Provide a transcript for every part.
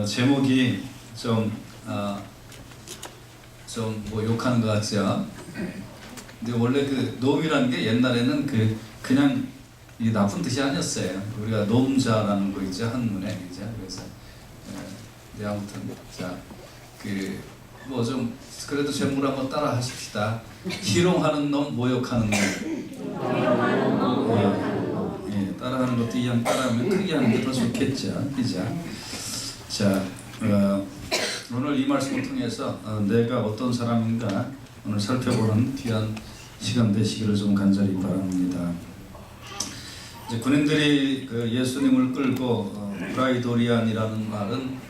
제목이 뭐 욕하는 것 같죠. 근데 원래 그 놈이라는 게 옛날에는 그냥 이 나쁜 뜻이 아니었어요. 우리가 놈자라는 거 있죠, 한문에. 그죠? 그래서 이제 아무튼 뭐 좀 그래도 제목을 한번 따라 하십시다. 희롱하는 놈, 모욕하는 놈. 희롱하는 놈, 모욕하는 놈. 예, 따라하는 것도 이왕 따라하면 크게 하는 게 더 좋겠죠, 그죠? 자, 오늘 이 말씀을 통해서 내가 어떤 사람인가 오늘 살펴보는 귀한 시간 되시기를 좀 간절히 바랍니다. 이제 군인들이 예수님을 끌고 브라이도리안이라는 말은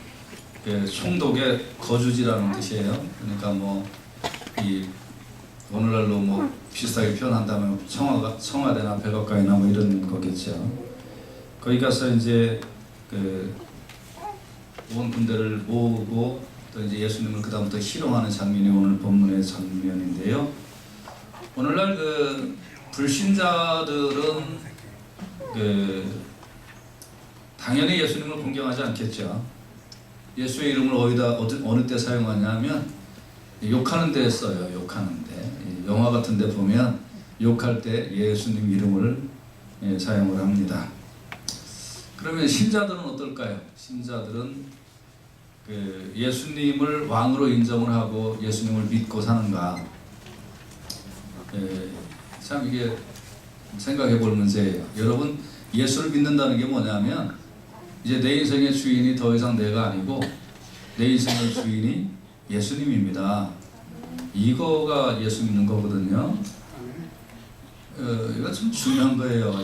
총독의 거주지라는 뜻이에요. 그러니까 이 오늘날로 비슷하게 표현한다면 청와대나 백악관이나 이런 거겠죠. 거기 가서 이제 온 군대를 모으고 또 이제 예수님을 그다음부터 희롱하는 장면이 오늘 본문의 장면인데요. 오늘날 불신자들은 당연히 예수님을 공경하지 않겠죠. 예수의 이름을 어느 때 사용하냐면 욕하는 데 써요. 욕하는 데. 영화 같은 데 보면 욕할 때 예수님 이름을 사용을 합니다. 그러면 신자들은 어떨까요? 신자들은 예수님을 왕으로 인정을 하고 예수님을 믿고 사는가? 참 이게 생각해 볼 문제예요. 여러분, 예수를 믿는다는 게 뭐냐면 이제 내 인생의 주인이 더 이상 내가 아니고 내 인생의 주인이 예수님입니다. 이거가 예수 믿는 거거든요. 이거 참 중요한 거예요.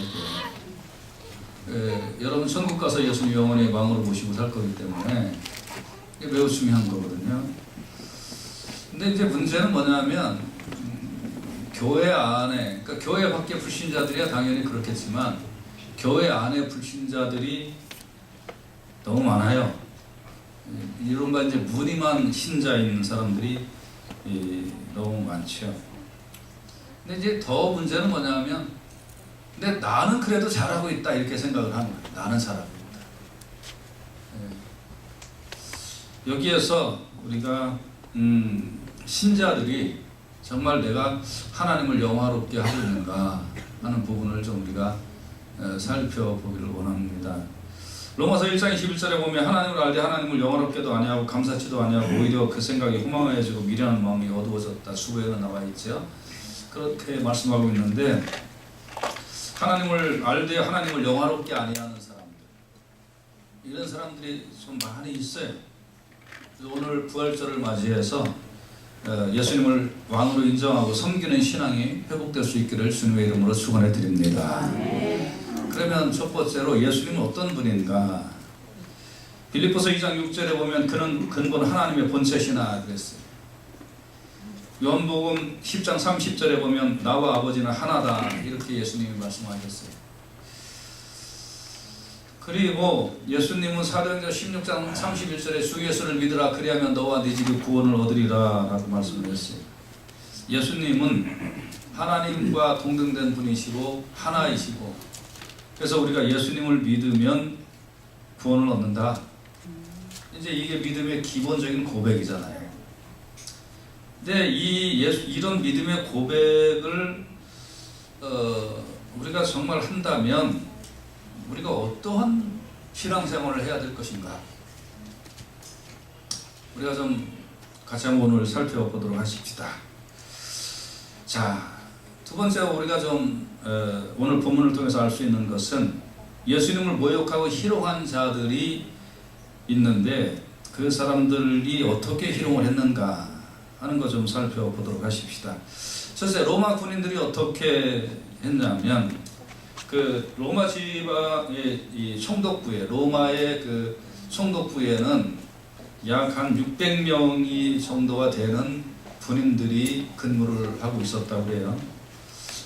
여러분 천국 가서 예수님 영원히 왕으로 모시고 살 거기 때문에 이게 매우 중요한 거거든요. 근데 이제 문제는 뭐냐면 교회 안에, 그러니까 교회 밖에 불신자들이야 당연히 그렇겠지만 교회 안에 불신자들이 너무 많아요. 이른바 이제 무늬만 신자인 사람들이 너무 많죠. 근데 이제 더 문제는 뭐냐면 근데 나는 그래도 잘하고 있다 이렇게 생각을 하는 거예요. 나는 잘하고 있다. 여기에서 우리가 신자들이 정말 내가 하나님을 영화롭게 하고 있는가 하는 부분을 좀 우리가 살펴보기를 원합니다. 로마서 1장 21절에 보면 하나님을 알되 하나님을 영화롭게도 아니하고 감사치도 아니하고 오히려 그 생각이 후망해지고 미련한 마음이 어두워졌다. 수고에는 나와 있죠. 그렇게 말씀하고 있는데 하나님을 알되 하나님을 영화롭게 아니하는 사람들, 이런 사람들이 좀 많이 있어요. 그래서 오늘 부활절을 맞이해서 예수님을 왕으로 인정하고 섬기는 신앙이 회복될 수 있기를 주님의 이름으로 축원해 드립니다. 그러면 첫 번째로 예수님은 어떤 분인가? 빌립보서 2장 6절에 보면 그는 근본 하나님의 본체시나 그랬어요. 요한복음 10장 30절에 보면 나와 아버지는 하나다 이렇게 예수님이 말씀하셨어요. 그리고 예수님은 사도행전 16장 31절에 주 예수를 믿으라 그리하면 너와 네 집이 구원을 얻으리라 라고 말씀을 했어요. 예수님은 하나님과 동등된 분이시고 하나이시고 그래서 우리가 예수님을 믿으면 구원을 얻는다. 이제 이게 믿음의 기본적인 고백이잖아요. 근데 이런 믿음의 고백을 우리가 정말 한다면 우리가 어떠한 신앙생활을 해야 될 것인가? 우리가 좀 같이 한번 오늘 살펴보도록 하십시다. 자, 두 번째로 우리가 좀 오늘 본문을 통해서 알 수 있는 것은 예수님을 모욕하고 희롱한 자들이 있는데 그 사람들이 어떻게 희롱을 했는가 하는 것 좀 살펴보도록 하십시다. 첫째, 로마 군인들이 어떻게 했냐면 로마 지방의 이 총독부에 로마의 총독부에는 약 한 600명이 정도가 되는 군인들이 근무를 하고 있었다고 해요.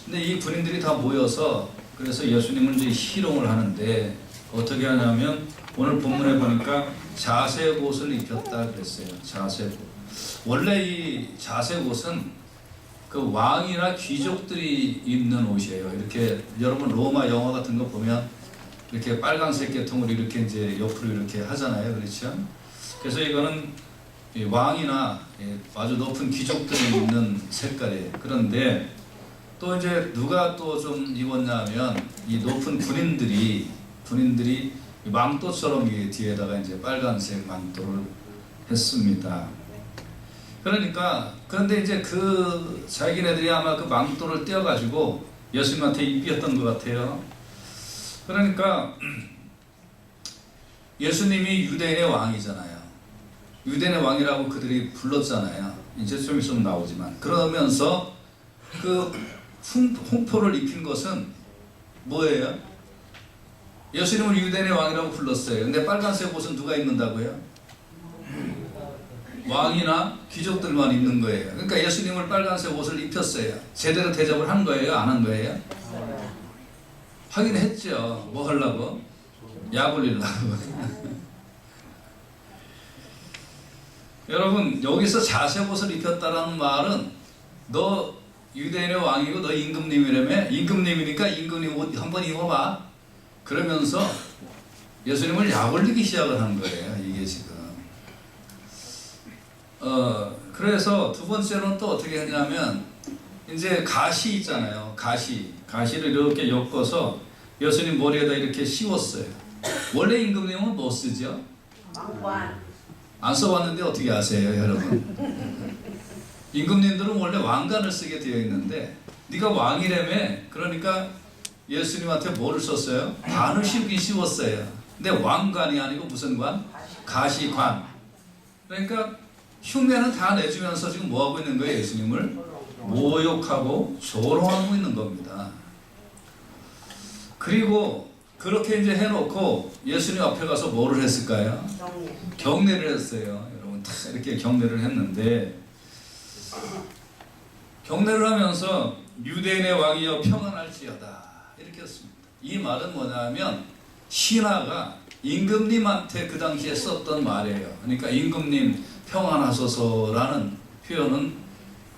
근데 이 군인들이 다 모여서 그래서 예수님을 이제 희롱을 하는데 어떻게 하냐면 오늘 본문에 보니까 자색옷을 입혔다 그랬어요. 자색옷. 원래 이 자색옷은 왕이나 귀족들이 입는 옷이에요. 이렇게 여러분 로마 영화 같은 거 보면 이렇게 빨간색 계통을 이렇게 이제 옆으로 이렇게 하잖아요, 그렇죠? 그래서 이거는 이 왕이나 아주 높은 귀족들이 입는 색깔이에요. 그런데 또 이제 누가 또 좀 입었냐면 이 높은 군인들이 망토처럼 이 뒤에다가 이제 빨간색 망토를 했습니다. 그러니까 그런데 이제 그 자기네들이 아마 그 망토를 떼어가지고 예수님한테 입혔던 것 같아요. 그러니까 예수님이 유대인의 왕이잖아요. 유대인의 왕이라고 그들이 불렀잖아요. 이제 좀 있으면 나오지만 그러면서 그 홍포를 입힌 것은 뭐예요? 예수님을 유대인의 왕이라고 불렀어요. 근데 빨간색 옷은 누가 입는다고요? 왕이나 귀족들만 입는 거예요. 그러니까 예수님을 빨간색 옷을 입혔어요. 제대로 대접을 한 거예요? 안 한 거예요? 하긴 했죠. 뭐 하려고? 약 올리려고. 여러분, 여기서 자색 옷을 입혔다라는 말은 너 유대인의 왕이고 너 임금님이라며? 임금님이니까 임금님 옷 한번 입어봐. 그러면서 예수님을 약 올리기 시작을 한 거예요. 이게 지금. 그래서 두 번째로는 또 어떻게 했냐면 이제 가시 있잖아요. 가시를 이렇게 엮어서 예수님 머리에다 이렇게 씌웠어요. 원래 임금님은 뭐 쓰죠? 왕관. 안 써봤는데 어떻게 아세요, 여러분? 임금님들은 원래 왕관을 쓰게 되어 있는데 네가 왕이라며. 그러니까 예수님한테 뭐를 썼어요? 관을 씌웠어요. 근데 왕관이 아니고 무슨 관? 가시관. 그러니까 흉내는 다 내주면서 지금 뭐하고 있는 거예요? 예수님을 모욕하고 조롱하고 있는 겁니다. 그리고 그렇게 이제 해놓고 예수님 앞에 가서 뭐를 했을까요? 경례를 했어요. 여러분 다 이렇게 경례를 했는데 경례를 하면서 유대인의 왕이여 평안할지어다 이렇게 했습니다. 이 말은 뭐냐면 신하가 임금님한테 그 당시에 썼던 말이에요. 그러니까 임금님 평안하소서라는 표현은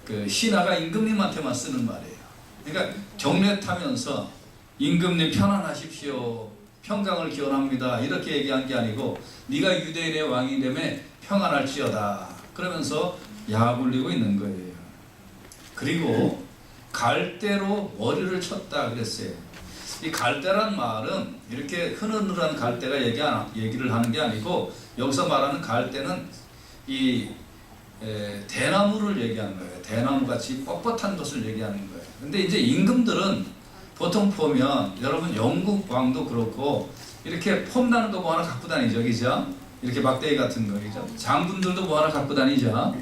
그 신하가 임금님한테만 쓰는 말이에요. 그러니까 경례 타면서 임금님 편안하십시오. 평강을 기원합니다. 이렇게 얘기한 게 아니고 네가 유대인의 왕이라며 평안할지어다. 그러면서 약 올리고 있는 거예요. 그리고 갈대로 머리를 쳤다 그랬어요. 이 갈대란 말은 이렇게 흐느흐느한 갈대가 얘기를 하는 게 아니고 여기서 말하는 갈대는 이 대나무를 얘기하는 거예요. 대나무같이 뻣뻣한 것을 얘기하는 거예요. 근데 이제 임금들은 보통 보면 여러분 영국 왕도 그렇고 이렇게 폼나는 거 뭐 하나 갖고 다니죠, 그죠? 이렇게 막대기 같은 거, 그죠? 장군들도 뭐 하나 갖고 다니죠,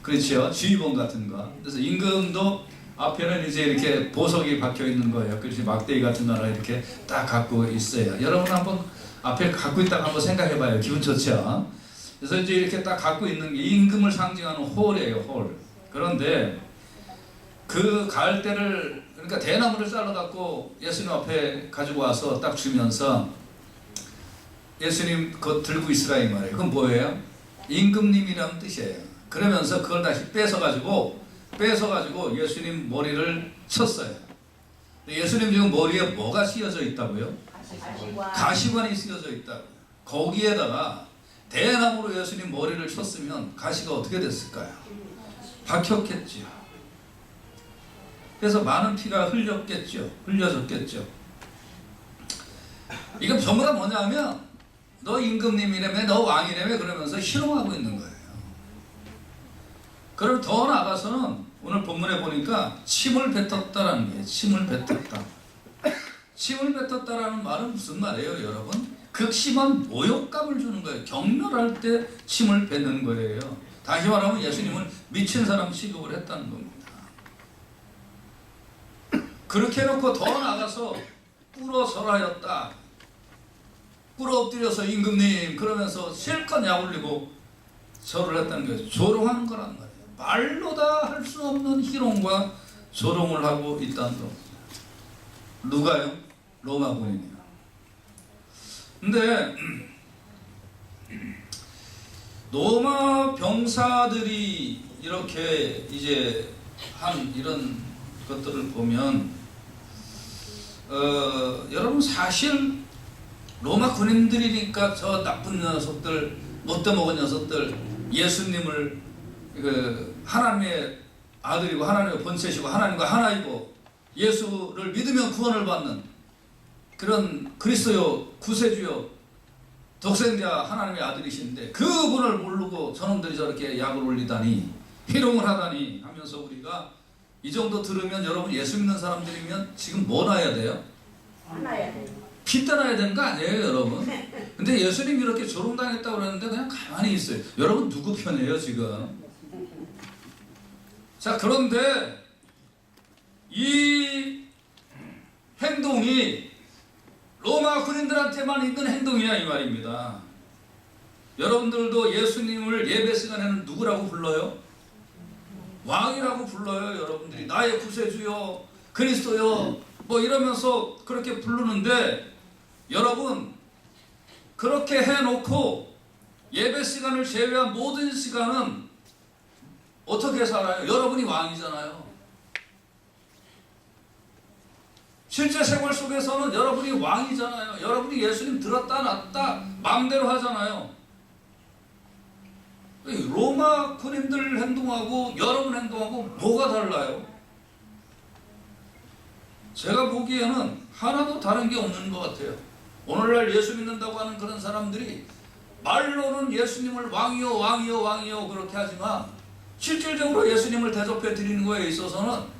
그렇죠? 지휘봉 같은 거. 그래서 임금도 앞에는 이제 이렇게 보석이 박혀 있는 거예요. 그래서 막대기 같은 거 하나 이렇게 딱 갖고 있어요. 여러분 한번 앞에 갖고 있다가 한번 생각해봐요. 기분 좋죠? 그래서 이제 이렇게 딱 갖고 있는 게 임금을 상징하는 홀이에요, 홀. 그런데 그 갈대를 그러니까 대나무를 잘라갖고 예수님 앞에 가지고 와서 딱 주면서 예수님 그거 들고 있으라 이 말이에요. 그건 뭐예요? 임금님이라는 뜻이에요. 그러면서 그걸 다시 뺏어가지고 예수님 머리를 쳤어요. 예수님 지금 머리에 뭐가 씌어져 있다고요? 가시관이 씌어져 있다고요. 거기에다가 대나무로 예수님 머리를 쳤으면 가시가 어떻게 됐을까요? 박혔겠죠. 그래서 많은 피가 흘려졌겠죠. 이건 전부 다 뭐냐면 너 임금님이라며 너 왕이라며 그러면서 희롱하고 있는 거예요. 그럼 더 나아가서는 오늘 본문에 보니까 침을 뱉었다라는 거예요. 침을 뱉었다. 침을 뱉었다라는 말은 무슨 말이에요, 여러분? 극심한 모욕감을 주는 거예요. 경멸할 때 침을 뱉는 거예요. 다시 말하면 예수님은 미친 사람 취급을 했다는 겁니다. 그렇게 해놓고 더 나가서 꿇어 절하였다. 꿇어 엎드려서 임금님 그러면서 실컷 약 올리고 절을 했다는 거예요. 조롱하는 거란 말이에요. 말로 다 할 수 없는 희롱과 조롱을 하고 있다는 겁니다. 누가요? 로마 군인이요. 근데 로마 병사들이 이렇게 이제 한 이런 것들을 보면 여러분 사실 로마 군인들이니까 저 나쁜 녀석들, 못돼 먹은 녀석들 예수님을 하나님의 아들이고 하나님의 본체시고 하나님과 하나이고 예수를 믿으면 구원을 받는 그런 그리스도요 구세주요 독생자 하나님의 아들이신데 그분을 모르고 저놈들이 저렇게 약을 올리다니 희롱을 하다니 하면서 우리가 이 정도 들으면 여러분 예수 믿는 사람들이면 지금 뭐 놔야 돼요? 하나야 돼. 피 떠나야 되는 거 아니에요 여러분? 근데 예수님이 이렇게 조롱당했다고 그러는데 그냥 가만히 있어요. 여러분 누구 편이에요 지금? 자, 그런데 이 행동이 로마 군인들한테만 있는 행동이냐 이 말입니다. 여러분들도 예수님을 예배 시간에는 누구라고 불러요? 왕이라고 불러요. 여러분들이 나의 구세주요 그리스도요 뭐 이러면서 그렇게 부르는데 여러분 그렇게 해놓고 예배 시간을 제외한 모든 시간은 어떻게 살아요? 여러분이 왕이잖아요. 실제 생활 속에서는 여러분이 왕이잖아요. 여러분이 예수님 들었다 놨다 마음대로 하잖아요. 로마 군인들 행동하고 여러분 행동하고 뭐가 달라요? 제가 보기에는 하나도 다른 게 없는 것 같아요. 오늘날 예수 믿는다고 하는 그런 사람들이 말로는 예수님을 왕이요 왕이요 왕이요 그렇게 하지만 실질적으로 예수님을 대접해 드리는 거에 있어서는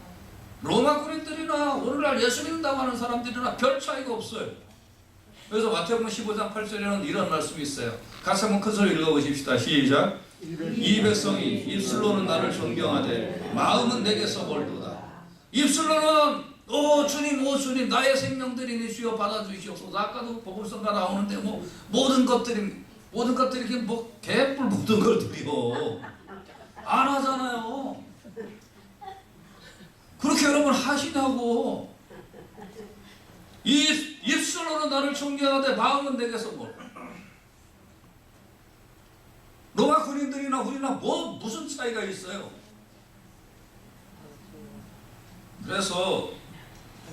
로마 군인들이나 오늘날 예수 믿는다고 하는 사람들이나 별 차이가 없어요. 그래서 마태복음 15장 8절에는 이런 말씀이 있어요. 같이 한번 큰 소리 읽어보십시다. 시작. 이 백성이 입술로는 나를 존경하되 마음은 내게서 멀도다. 입술로는 오 주님 나의 생명들이니 주여 받아주시옵소서. 아까도 보고성가 나오는데 뭐 모든 것들이 이렇게 뭐 개뿔 모든 것들이요 안 하잖아요. 그렇게 여러분 하시냐고. 이 입술로는 나를 존경하되 마음은 내게서 멀어. 로마 군인들이나 우리나 뭐 무슨 차이가 있어요? 그래서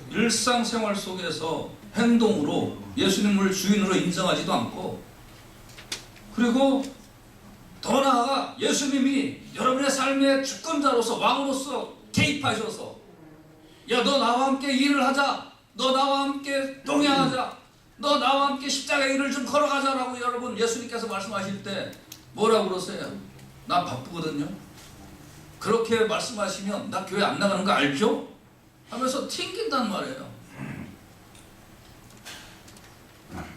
일상생활 속에서 행동으로 예수님을 주인으로 인정하지도 않고 그리고 더 나아가 예수님이 여러분의 삶의 주권자로서 왕으로서 개입하셔서 야 너 나와 함께 일을 하자, 너 나와 함께 동행하자, 너 나와 함께 십자가의 길을 좀 걸어가자라고 여러분 예수님께서 말씀하실 때 뭐라고 그러세요? 나 바쁘거든요. 그렇게 말씀하시면 나 교회 안 나가는 거 알죠? 하면서 튕긴단 말이에요.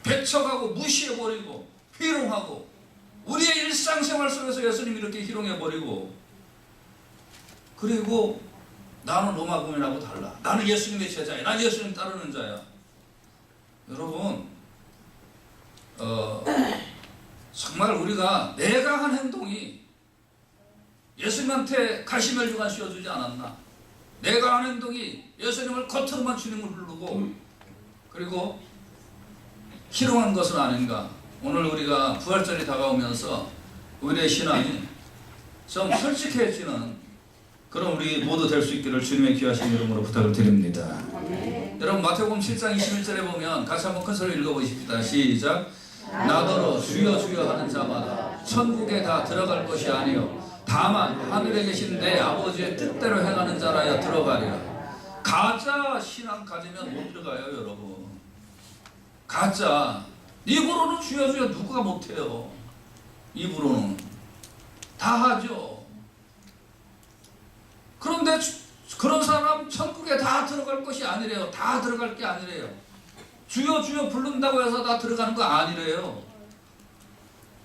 배척하고 무시해버리고 희롱하고 우리의 일상생활 속에서 예수님이 이렇게 희롱해버리고 그리고 나는 로마 군인하고 달라. 나는 예수님의 제자야. 난 예수님 따르는 자야. 여러분 정말 우리가 내가 한 행동이 예수님한테 가시멜주간 씌워주지 않았나. 내가 한 행동이 예수님을 겉으로만 주님을 부르고 그리고 희롱한 것은 아닌가. 오늘 우리가 부활절이 다가오면서 우리의 신앙이 좀 솔직해지는 그럼 우리 모두 될 수 있기를 주님의 귀하신 이름으로 부탁을 드립니다. 여러분 마태복음 7장 21절에 보면 같이 한번 큰 소리 읽어보십시다. 시작. 나더러 주여 주여 하는 자마다 천국에 다 들어갈 것이 아니요 다만 하늘에 계신 내 아버지의 뜻대로 행하는 자라야 들어가리라. 가짜 신앙 가지면 못 들어가요 여러분. 가짜 입으로는 주여 주여 누구가 못해요. 입으로는 다 하죠. 그런데 그런 사람 천국에 다 들어갈 것이 아니래요. 다 들어갈 게 아니래요. 주여 주여 부른다고 해서 다 들어가는 거 아니래요.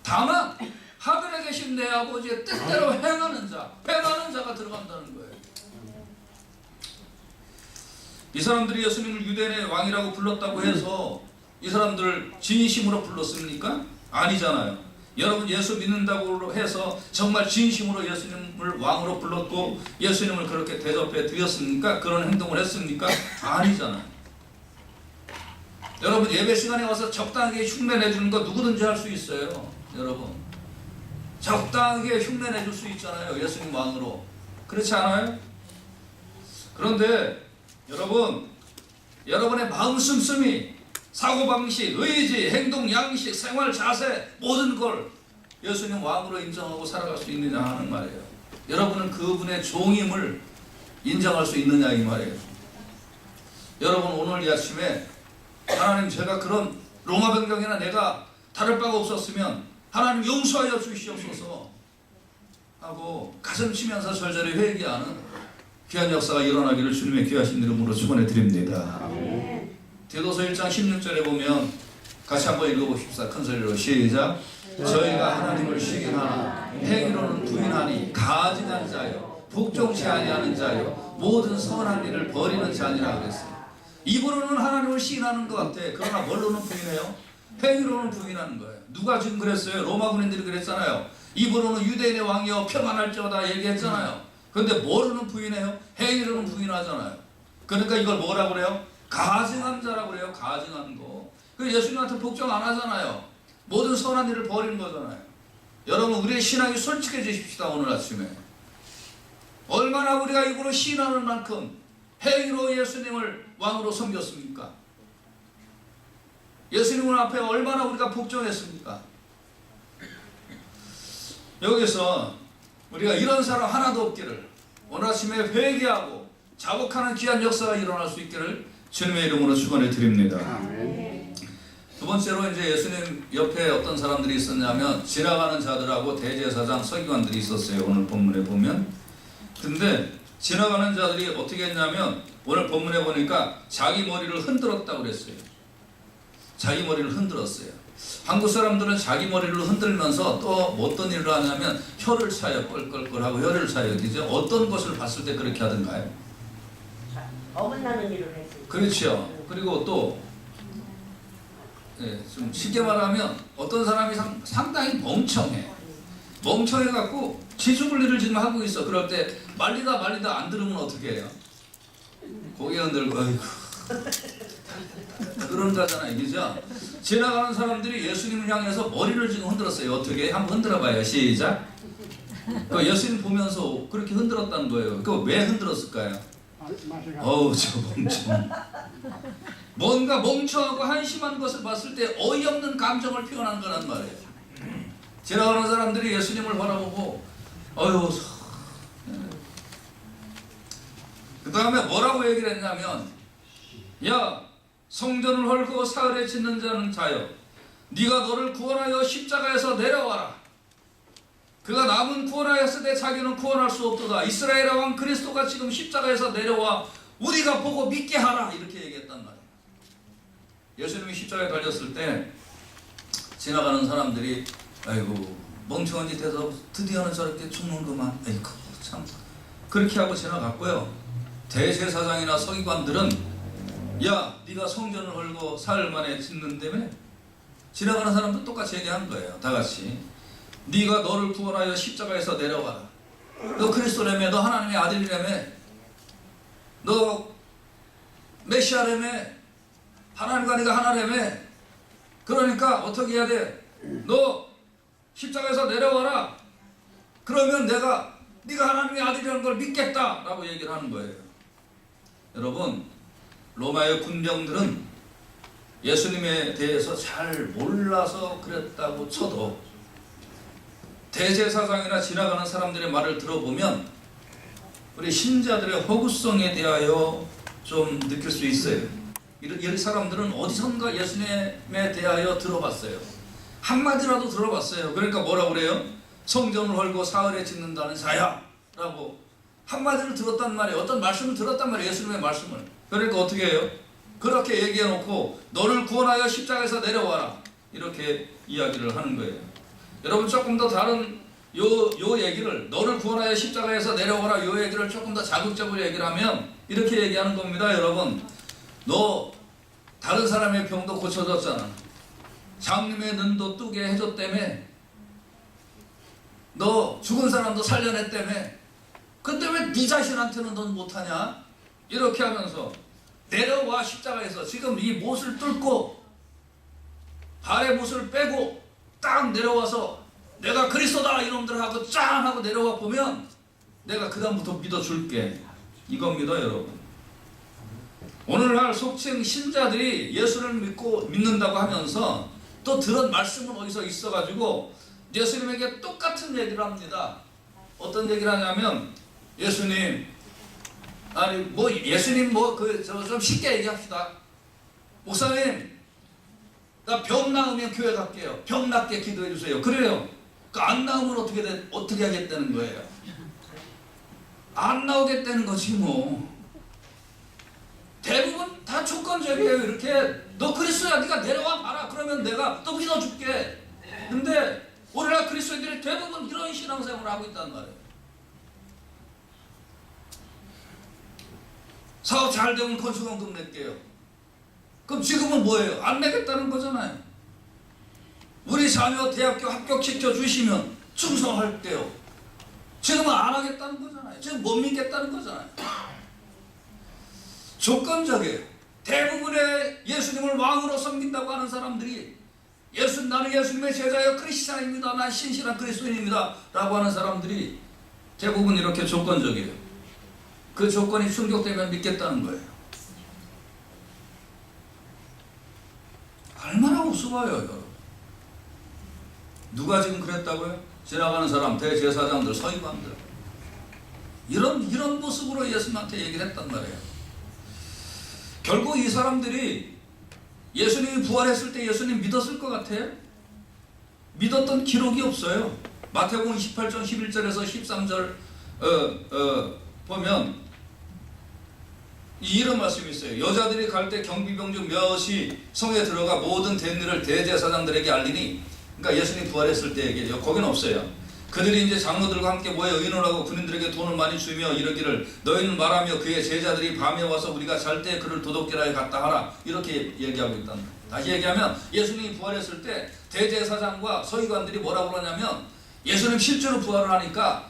다만 하늘에 계신 내 아버지의 뜻대로 행하는 자가 들어간다는 거예요. 이 사람들이 예수님을 유대인의 왕이라고 불렀다고 해서 이 사람들 진심으로 불렀습니까? 아니잖아요. 여러분 예수 믿는다고 해서 정말 진심으로 예수님을 왕으로 불렀고 예수님을 그렇게 대접해 드렸습니까? 그런 행동을 했습니까? 아니잖아요. 여러분 예배 시간에 와서 적당하게 흉내 내주는 거 누구든지 할 수 있어요. 여러분 적당하게 흉내 내줄 수 있잖아요. 예수님 왕으로. 그렇지 않아요? 그런데 여러분 여러분의 마음 씀씀이 사고방식, 의지, 행동, 양식, 생활, 자세 모든 걸 예수님 왕으로 인정하고 살아갈 수 있느냐 하는 말이에요. 여러분은 그분의 종임을 인정할 수 있느냐 이 말이에요. 여러분 오늘 이 아침에 하나님 제가 그런 로마 병정이나 내가 다를 바가 없었으면 하나님 용서하여 주시옵소서 하고 가슴 치면서 절절히 회개하는 귀한 역사가 일어나기를 주님의 귀하신 이름으로 축원해 드립니다. 디도서 1장 16절에 보면 같이 한번 읽어봅시다. 큰 소리로 시작. 저희가 하나님을 시기하나 행위로는 부인하니 가증한 자요 복종치 아니하는 자요 모든 선한 일을 버리는 자니라 그랬어요. 입으로는 하나님을 시인하는 것 같아. 그러나 뭘로는 부인해요? 행위로는 부인하는 거예요. 누가 지금 그랬어요? 로마 군인들이 그랬잖아요. 입으로는 유대인의 왕이여 평안할지어다 얘기했잖아요. 그런데 뭐로는 부인해요? 행위로는 부인하잖아요. 그러니까 이걸 뭐라고 그래요? 가증한 자라고 그래요. 가증한 거. 그 예수님한테 복종 안 하잖아요. 모든 선한 일을 버리는 거잖아요. 여러분 우리의 신앙이 솔직해지십시다. 오늘 아침에 얼마나 우리가 입으로 시인하는 만큼 행위로 예수님을 왕으로 섬겼습니까? 예수님을 앞에 얼마나 우리가 복종했습니까? 여기서 우리가 이런 사람 하나도 없기를 오늘 아침에 회개하고 자복하는 귀한 역사가 일어날 수 있기를 주님의 이름으로 축원해 드립니다. 두 번째로 이제 예수님 옆에 어떤 사람들이 있었냐면 지나가는 자들하고 대제사장 서기관들이 있었어요. 오늘 본문에 보면. 근데 지나가는 자들이 어떻게 했냐면 오늘 본문에 보니까 자기 머리를 흔들었다고 그랬어요. 자기 머리를 흔들었어요. 한국 사람들은 자기 머리를 흔들면서 또 어떤 일을 하냐면 혀를 차요. 껄껄껄하고 혀를 차요. 그죠? 어떤 것을 봤을 때 그렇게 하던가요? 어긋나는 일을 했어요. 그렇죠. 그리고 또 좀 쉽게 말하면 어떤 사람이 상당히 멍청해. 멍청해갖고 지죽을 일을 지금 하고 있어. 그럴 때 말리다 안 들으면 어떻게 해요? 고개 흔들고 어이구 그런 거잖아요. 그죠? 지나가는 사람들이 예수님을 향해서 머리를 지금 흔들었어요. 어떻게? 한번 흔들어봐요. 시작. 그 예수님 보면서 그렇게 흔들었다는 거예요. 그거 왜 흔들었을까요? 어우 저 멍청. 뭔가 멍청하고 한심한 것을 봤을 때 어이없는 감정을 표현한 거란 말이에요. 지나가는 사람들이 예수님을 바라보고 어휴 그 다음에 뭐라고 얘기를 했냐면 야 성전을 헐고 사흘에 짓는 자는 자여 네가 너를 구원하여 십자가에서 내려와라. 그가 남은 구원하였을 때 자기는 구원할 수 없도다. 이스라엘의 왕 그리스도가 지금 십자가에서 내려와 우리가 보고 믿게 하라. 이렇게 얘기했단 말이에요. 예수님이 십자가에 달렸을 때 지나가는 사람들이 아이고 멍청한 짓 해서 드디어는 저렇게 죽는구만. 아이고 참 그렇게 하고 지나갔고요. 대제사장이나 서기관들은 야 네가 성전을 헐고 사흘 만에 짓는다며 지나가는 사람도 똑같이 얘기한 거예요. 다같이 네가 너를 구원하여 십자가에서 내려와라. 너 그리스도라며 너 하나님의 아들이라며 너 메시아라며 하나님과 네가 하나라며 그러니까 어떻게 해야 돼? 너 십자가에서 내려와라. 그러면 내가 네가 하나님의 아들이라는 걸 믿겠다 라고 얘기를 하는 거예요. 여러분 로마의 군병들은 예수님에 대해서 잘 몰라서 그랬다고 쳐도 대제사장이나 지나가는 사람들의 말을 들어보면 우리 신자들의 허구성에 대하여 좀 느낄 수 있어요. 이런 사람들은 어디선가 예수님에 대하여 들어봤어요. 한마디라도 들어봤어요. 그러니까 뭐라고 그래요? 성전을 헐고 사흘에 짓는다는 자야 라고 한마디를 들었단 말이에요. 어떤 말씀을 들었단 말이에요. 예수님의 말씀을. 그러니까 어떻게 해요? 그렇게 얘기해놓고 너를 구원하여 십자가에서 내려와라 이렇게 이야기를 하는 거예요. 여러분 조금 더 다른 요 얘기를 너를 구원하여 십자가에서 내려와라 요 얘기를 조금 더 자극적으로 얘기를 하면 이렇게 얘기하는 겁니다. 여러분 너 다른 사람의 병도 고쳐줬잖아. 장님의 눈도 뜨게 해줬다며. 너 죽은 사람도 살려냈다며. 근데 왜 네 자신한테는 넌 못하냐? 이렇게 하면서 내려와 십자가에서 지금 이 못을 뚫고 발의 못을 빼고 딱 내려와서 내가 그리스도다 이놈들 하고 짱 하고 내려와 보면 내가 그 다음부터 믿어줄게 이겁니다. 여러분 오늘날 속칭 신자들이 예수를 믿는다고 하면서 또 들은 말씀은 어디서 있어가지고 예수님에게 똑같은 얘기를 합니다. 어떤 얘기를 하냐면 예수님, 아니 뭐 예수님 좀 쉽게 얘기합시다. 목사님, 나 병 나으면 교회 갈게요. 병 낫게 기도해 주세요. 그래요. 그 안 나으면 어떻게 하겠다는 거예요? 안 나오겠다는 거지 뭐. 대부분 다 조건적이에요. 이렇게 너 그리스도야, 네가 내려와 봐라. 그러면 내가 또 믿어줄게. 근데 오늘날 그리스도인들이 대부분 이런 신앙생활을 하고 있단 말이에요. 사업 잘 되면 건축원금 낼게요. 그럼 지금은 뭐예요? 안 내겠다는 거잖아요. 우리 자녀 대학교 합격시켜 주시면 충성할게요. 지금은 안 하겠다는 거잖아요. 지금 못 믿겠다는 거잖아요. 조건적이에요. 대부분의 예수님을 왕으로 섬긴다고 하는 사람들이 나는 예수님의 제자여 크리스찬입니다. 난 신실한 그리스도인입니다. 라고 하는 사람들이 대부분 이렇게 조건적이에요. 그 조건이 충족되면 믿겠다는 거예요. 얼마나 우스워요, 여러분. 누가 지금 그랬다고요? 지나가는 사람, 대제사장들, 서기관들. 이런 모습으로 예수님한테 얘기를 했단 말이에요. 결국 이 사람들이 예수님이 부활했을 때 예수님 믿었을 것 같아요? 믿었던 기록이 없어요. 마태복음 28장 11절에서 13절 보면 이런 말씀이 있어요. 여자들이 갈 때 경비병 중 몇이 성에 들어가 모든 된 일을 대제사장들에게 알리니, 그러니까 예수님 부활했을 때 얘기해요. 거기는 없어요. 그들이 이제 장로들과 함께 모여 의논하고 군인들에게 돈을 많이 주며 이르기를 너희는 말하며 그의 제자들이 밤에 와서 우리가 잘 때 그를 도둑질하여 갔다 하라. 이렇게 얘기하고 있단 말이에요. 다시 얘기하면 예수님이 부활했을 때 대제사장과 서기관들이 뭐라고 그러냐면 예수님 실제로 부활을 하니까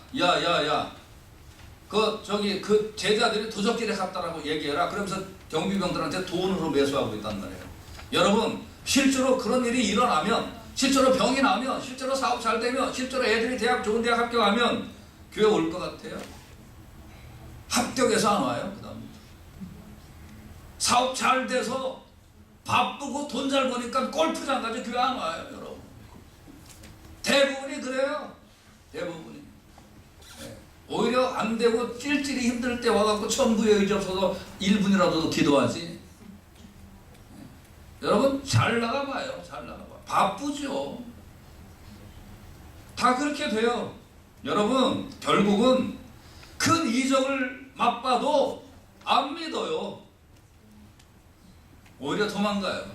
그 제자들이 도적질에 갔다라고 얘기해라. 그러면서 경비병들한테 돈으로 매수하고 있단 말이에요. 여러분, 실제로 그런 일이 일어나면, 실제로 병이 나면, 실제로 사업 잘 되면, 실제로 애들이 좋은 대학 합격하면 교회 올 것 같아요? 합격해서 안 와요. 그 다음 사업 잘 돼서 바쁘고 돈 잘 버니까 골프장 가서 교회 안 와요, 여러분. 대부분이 그래요. 대부분이. 네. 오히려 안 되고 찔찔이 힘들 때 와갖고 천부에 의지 없어서 1분이라도 기도하지. 네. 여러분, 잘 나가봐요. 잘 나가봐. 바쁘죠. 다 그렇게 돼요. 여러분, 결국은 큰 이적을 맛봐도 안 믿어요. 오히려 도망가요.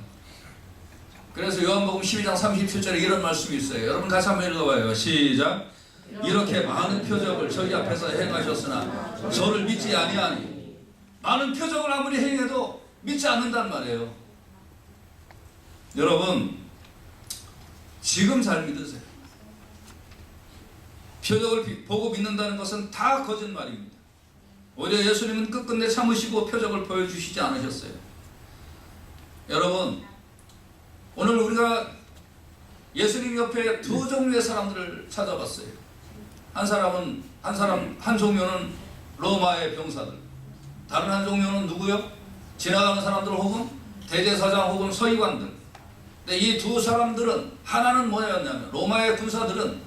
그래서 요한복음 12장 37절에 이런 말씀이 있어요. 여러분 같이 한번 읽어봐요. 시작. 이렇게 많은 표적을 저희 앞에서 행하셨으나 저를 믿지 아니하니. 많은 표적을 아무리 행해도 믿지 않는단 말이에요. 여러분, 지금 잘 믿으세요. 표적을 보고 믿는다는 것은 다 거짓말입니다. 오히려 예수님은 끝끝내 참으시고 표적을 보여주시지 않으셨어요. 여러분, 오늘 우리가 예수님 옆에 두 종류의 사람들을 찾아봤어요. 한 종류는 로마의 병사들, 다른 한 종류는 누구요? 지나가는 사람들 혹은 대제사장 혹은 서기관들. 근데 이 두 사람들은, 하나는 뭐였냐면 로마의 군사들은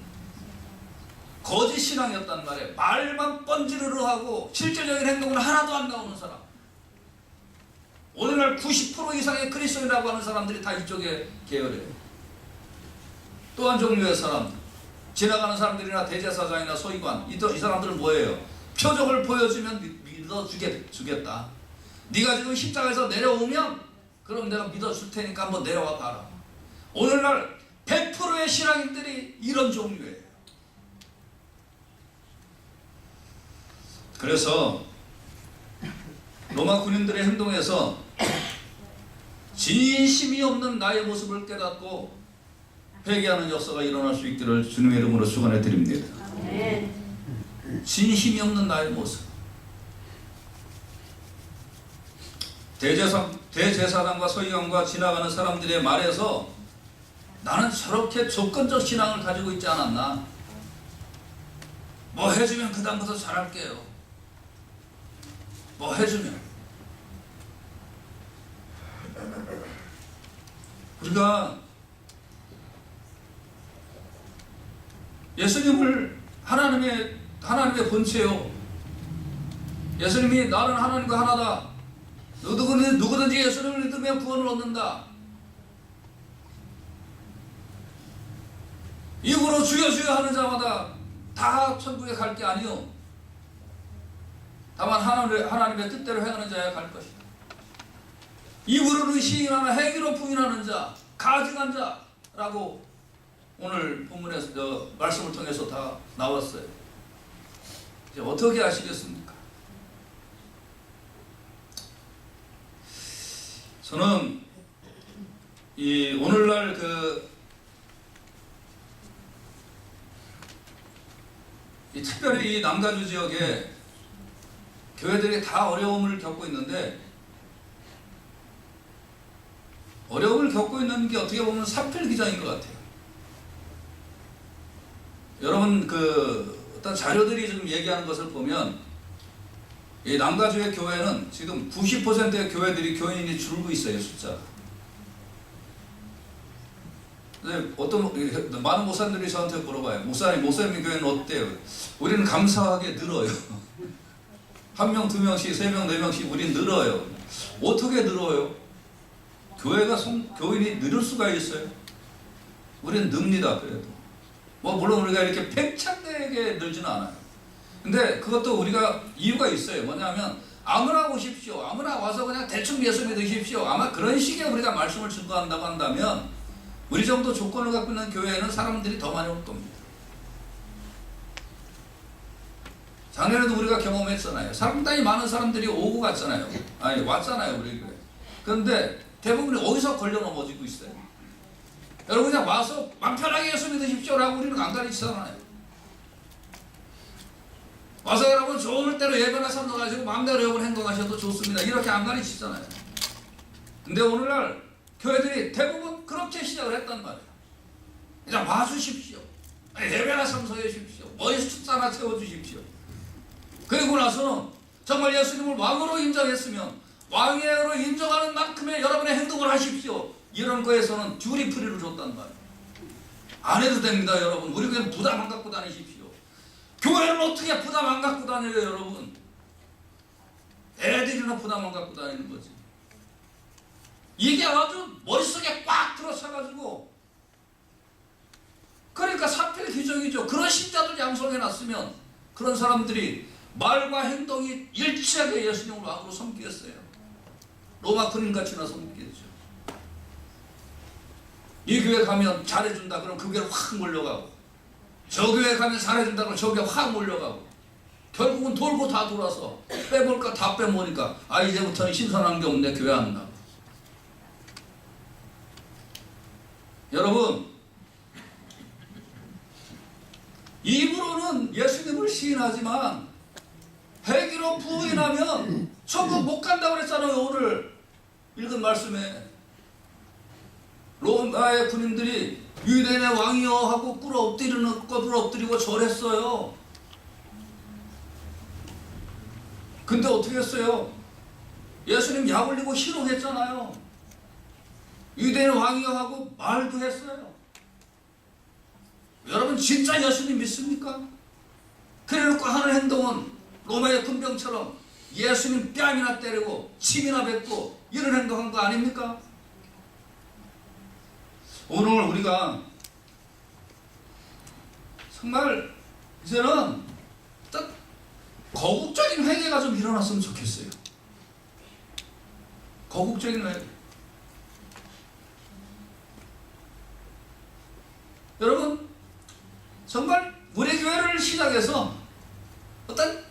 거짓 신앙이었단 말이에요. 말만 뻔지르르 하고 실제적인 행동은 하나도 안 나오는 사람. 오늘날 90% 이상의 그리스도인이라고 하는 사람들이 다 이쪽에 계열이에요. 또 한 종류의 사람, 지나가는 사람들이나 대제사장이나 서기관, 이 사람들은 뭐예요? 표적을 보여주면 믿어주겠다. 네가 지금 십자가에서 내려오면 그럼 내가 믿어줄 테니까 한번 내려와 봐라. 오늘날 100%의 신앙인들이 이런 종류예요. 그래서 로마 군인들의 행동에서 진심이 없는 나의 모습을 깨닫고 회개하는 역사가 일어날 수 있기를 주님의 이름으로 축원해 드립니다. 진심이 없는 나의 모습. 대제사장과 서기관과 지나가는 사람들의 말에서 나는 저렇게 조건적 신앙을 가지고 있지 않았나? 뭐 해주면 그 다음부터 잘할게요. 뭐 해주면. 우리가 예수님을 하나님의 본체요. 예수님이 나는 하나님과 하나다. 누구든지 예수님을 믿으면 구원을 얻는다. 입으로 주여 주여 하는 자마다 다 천국에 갈 게 아니요. 다만 하나님의 뜻대로 행하는 자야 갈 것이다. 입으로는 시인하나 행위로 부인하는 자, 가증한 자라고 오늘 본문에서 말씀을 통해서 다 나왔어요. 이제 어떻게 하시겠습니까? 저는 이 오늘날 특별히 이 남가주 지역에 교회들이 다 어려움을 겪고 있는데, 어려움을 겪고 있는 게 어떻게 보면 사필기장인 것 같아요. 여러분 어떤 자료들이 지금 얘기하는 것을 보면 이 남가주의 교회는 지금 90%의 교회들이 교인이 줄고 있어요, 숫자. 근데 많은 목사님들이 저한테 물어봐요. 목사님 교회는 어때요? 우리는 감사하게 늘어요. 한 명, 두 명씩, 세 명, 네 명씩 우리는 늘어요. 어떻게 늘어요? 교회가 교인이 늘을 수가 있어요? 우리는 늡니다, 그래도. 물론 우리가 이렇게 팽창되게 늘지는 않아요. 근데 그것도 우리가 이유가 있어요. 뭐냐면 아무나 오십시오. 아무나 와서 그냥 대충 예수 믿으십시오. 아마 그런 식의 우리가 말씀을 증거한다고 한다면 우리 정도 조건을 갖고 있는 교회에는 사람들이 더 많이 올 겁니다. 작년에도 우리가 경험했잖아요. 상당히 많은 사람들이 오고 갔잖아요. 왔잖아요, 우리 교회. 그런데 대부분이 어디서 걸려 넘어지고 있어요. 여러분 그냥 와서 맘 편하게 예수 믿으십시오라고 우리는 안 가르치잖아요. 와서 여러분 좋을 대로 예배나 삼동하시고 마음대로 여러분 행동하셔도 좋습니다. 이렇게 안 가르치잖아요. 근데 오늘날 교회들이 대부분 그렇게 시작을 했단 말이에요. 그냥 와주십시오. 예배나 참석해 주십시오. 숫자나 채워주십시오. 그리고 나서는 정말 예수님을 왕으로 인정했으면 왕으로 인정하는 만큼의 여러분의 행동을 하십시오. 이런 거에서는 듀리프리를 줬단 말이에요. 안 해도 됩니다, 여러분. 우리 그냥 부담 안 갖고 다니십시오. 교회는 어떻게 부담 안 갖고 다녀요, 여러분? 애들이나 부담 안 갖고 다니는 거지. 이게 아주 머릿속에 꽉 들어차가지고, 그러니까 사필 규정이죠. 그런 신자들 양성해놨으면 그런 사람들이 말과 행동이 일치하게 예수님을 왕으로 섬기겠어요. 로마 군인같이나 섬기겠죠. 이 교회 가면 잘해준다 그럼 그 교회로 확 몰려가고, 저 교회 가면 잘해준다 그럼 저 교회 확 몰려가고, 결국은 돌고 다 돌아서 빼볼까 다 빼보니까 이제부터는 신선한 게 없네, 교회 안 나가. 여러분, 입으로는 예수님을 시인하지만 행위로 부인하면 천국 못 간다고 그랬잖아요. 오늘 읽은 말씀에 로마의 군인들이 유대인의 왕이여 하고 꿇어 엎드리고 절했어요. 근데 어떻게 했어요? 예수님 약 올리고 희롱했잖아요. 유대인의 왕이여 하고 말도 했어요. 여러분 진짜 예수님 믿습니까? 그래놓고 하는 행동은 로마의 군병처럼 예수님 뺨이나 때리고 침이나 뱉고 이런 행동한 거 아닙니까? 오늘 우리가 정말 이제는 딱 거국적인 회개가 좀 일어났으면 좋겠어요. 거국적인 회개. 여러분 정말 우리 교회를 시작해서 어떤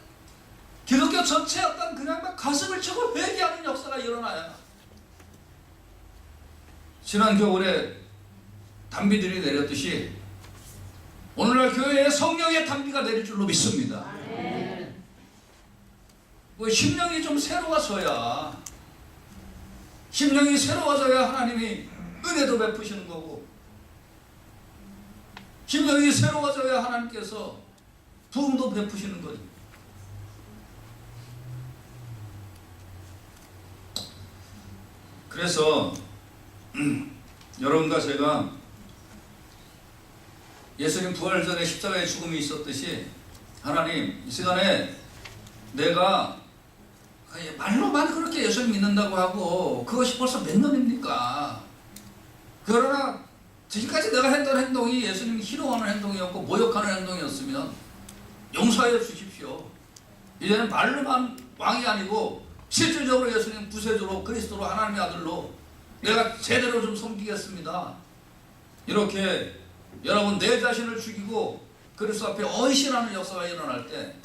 기독교 전체 어떤 그냥 막 가슴을 치고 회개하는 역사가 일어나야, 지난 겨울에 단비들이 내렸듯이 오늘날 교회에 성령의 단비가 내릴 줄로 믿습니다. 심령이 좀 새로워져야, 심령이 새로워져야 하나님이 은혜도 베푸시는 거고, 심령이 새로워져야 하나님께서 부흥도 베푸시는 거죠. 그래서 여러분과 제가 예수님 부활 전에 십자가의 죽음이 있었듯이 하나님 이 시간에 내가 말로만 그렇게 예수님 믿는다고 하고 그것이 벌써 몇 년입니까? 그러나 지금까지 내가 했던 행동이 예수님이 희롱하는 행동이었고 모욕하는 행동이었으면 용서해 주십시오. 이제는 말로만 왕이 아니고 실질적으로 예수님 구세주로 그리스도로 하나님의 아들로 내가 제대로 좀 섬기겠습니다. 이렇게 여러분 내 자신을 죽이고 그리스도 앞에 언신하는 역사가 일어날 때,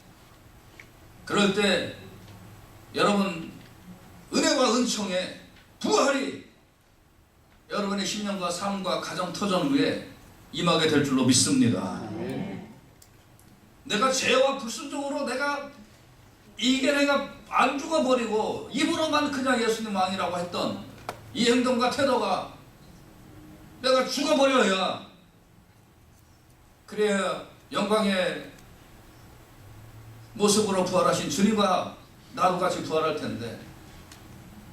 그럴 때 여러분 은혜와 은총의 부활이 여러분의 신령과 삶과 가정 터전 위에 임하게 될 줄로 믿습니다. 내가 죄와 불순종으로 내가 안 죽어버리고 입으로만 그냥 예수님 왕이라고 했던 이 행동과 태도가 내가 죽어버려야, 그래야 영광의 모습으로 부활하신 주님과 나도 같이 부활할 텐데,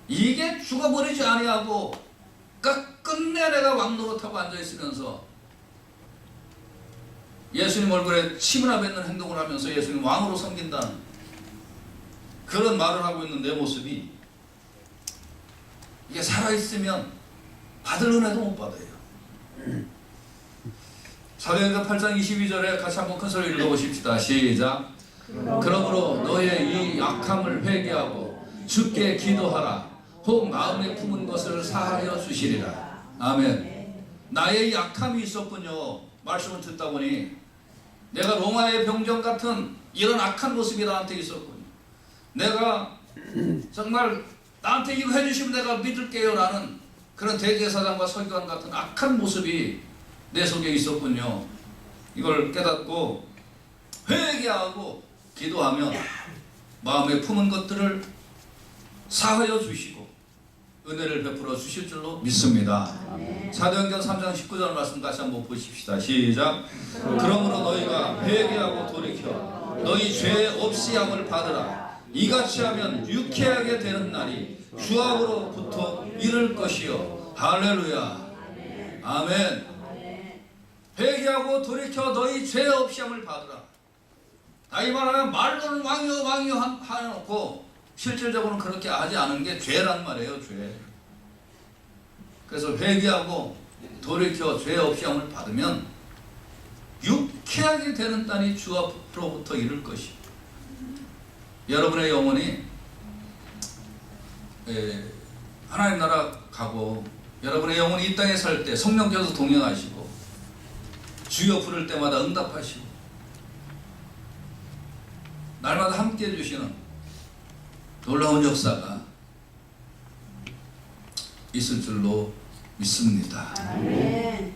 이게 죽어버리지 아니하고 끝내 내가 왕노릇하고 앉아있으면서 예수님 얼굴에 침이나 뱉는 행동을 하면서 예수님 왕으로 섬긴다는 그런 말을 하고 있는 내 모습이, 이게 살아있으면 받을 은혜도 못 받아요. 사도행전 8장 22절에 같이 한번 큰 소리 읽어보십시다. 시작. 그러므로 너의 이 악함을 회개하고 주께 기도하라. 혹 마음에 품은 것을 사하여 주시리라. 아멘. 나의 이 악함이 있었군요. 말씀을 듣다 보니 내가 로마의 병정 같은 이런 악한 모습이 나한테 있었군요. 내가 정말 나한테 이거 해주시면 내가 믿을게요 라는 그런 대제사장과 서기관 같은 악한 모습이 내 속에 있었군요. 이걸 깨닫고 회개하고 기도하면 마음에 품은 것들을 사하여 주시고 은혜를 베풀어 주실 줄로 믿습니다. 사도행전 3장 19절 말씀 다시 한번 보십시다. 시작. 그러므로 너희가 회개하고 돌이켜 너희 죄 없이 함을 받으라. 이같이 하면 유쾌하게 되는 날이 주 앞으로부터 이를 것이요. 할렐루야. 아멘. 회개하고 돌이켜 너희 죄 없이 함을 받으라. 다시 말하면 말로는 왕이요 왕이요 하놓고 실질적으로는 그렇게 하지 않은 게 죄란 말이에요. 죄. 그래서 회개하고 돌이켜 죄 없이 함을 받으면 유쾌하게 되는 날이 주 앞으로부터 이를 것이. 여러분의 영혼이 하나님 나라 가고 여러분의 영혼이 이 땅에 살 때 성령께서 동행하시고 주여 부를 때마다 응답하시고 날마다 함께 해주시는 놀라운 역사가 있을 줄로 믿습니다. 아멘.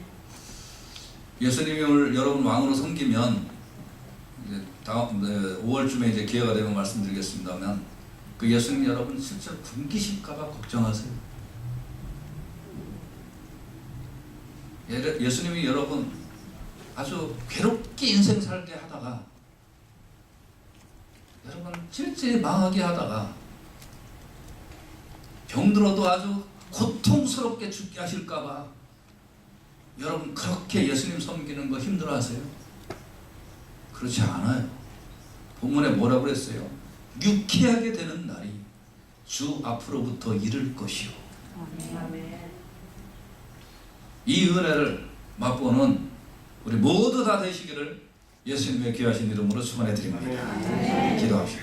예수님이 오늘 여러분 왕으로 섬기면 이제 다음 5월쯤에 이제 기회가 되면 말씀드리겠습니다만, 그 예수님 여러분 실제로 굶기실까봐 걱정하세요. 예수님이 여러분 아주 괴롭게 인생 살게 하다가 여러분 질질 망하게 하다가 병들어도 아주 고통스럽게 죽게 하실까봐 여러분 그렇게 예수님 섬기는 거 힘들어하세요? 그렇지 않아요. 본문에 뭐라고 그랬어요? 유쾌하게 되는 날이 주 앞으로부터 이를 것이요. 아멘. 이 은혜를 맛보는 우리 모두 다 되시기를 예수님의 귀하신 이름으로 축원해 드립니다. 기도합시다.